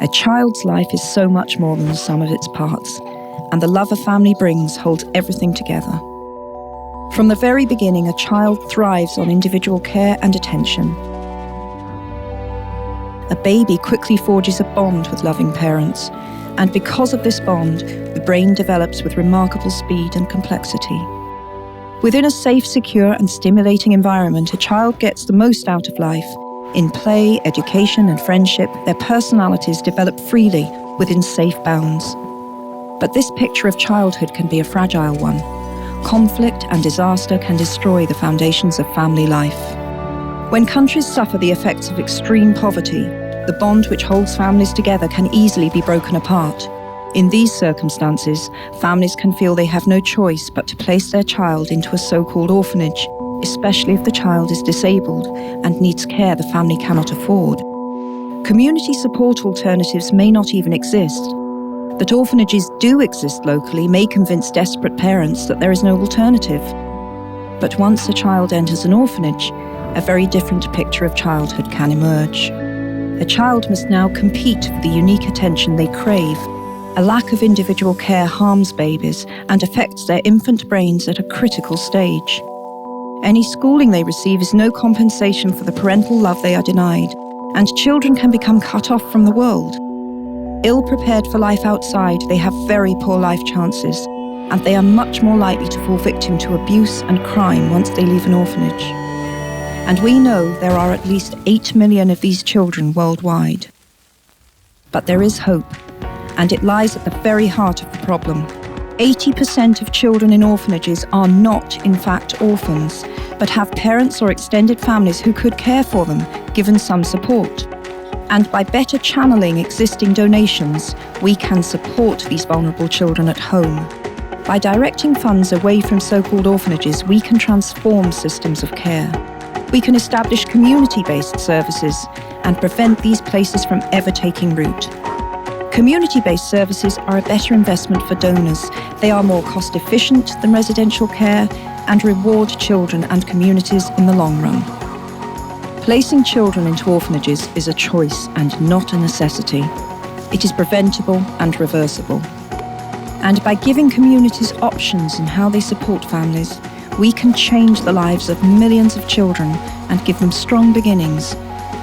A child's life is so much more than the sum of its parts, and the love a family brings holds everything together. From the very beginning, a child thrives on individual care and attention. A baby quickly forges a bond with loving parents, and because of this bond, the brain develops with remarkable speed and complexity. Within a safe, secure, and stimulating environment, a child gets the most out of life. In play, education, and friendship, their personalities develop freely within safe bounds. But this picture of childhood can be a fragile one. Conflict and disaster can destroy the foundations of family life. When countries suffer the effects of extreme poverty, the bond which holds families together can easily be broken apart. In these circumstances, families can feel they have no choice but to place their child into a so-called orphanage, especially if the child is disabled and needs care the family cannot afford. Community support alternatives may not even exist. That orphanages do exist locally may convince desperate parents that there is no alternative. But once a child enters an orphanage, a very different picture of childhood can emerge. A child must now compete for the unique attention they crave. A lack of individual care harms babies and affects their infant brains at a critical stage. Any schooling they receive is no compensation for the parental love they are denied, and children can become cut off from the world. Ill-prepared for life outside, they have very poor life chances, and they are much more likely to fall victim to abuse and crime once they leave an orphanage. And we know there are at least 8 million of these children worldwide. But there is hope, and it lies at the very heart of the problem. 80% of children in orphanages are not, in fact, orphans, but have parents or extended families who could care for them, given some support. And by better channeling existing donations, we can support these vulnerable children at home. By directing funds away from so-called orphanages, we can transform systems of care. We can establish community-based services and prevent these places from ever taking root. Community-based services are a better investment for donors. They are more cost-efficient than residential care and reward children and communities in the long run. Placing children into orphanages is a choice and not a necessity. It is preventable and reversible. And by giving communities options in how they support families, we can change the lives of millions of children and give them strong beginnings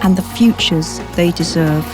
and the futures they deserve.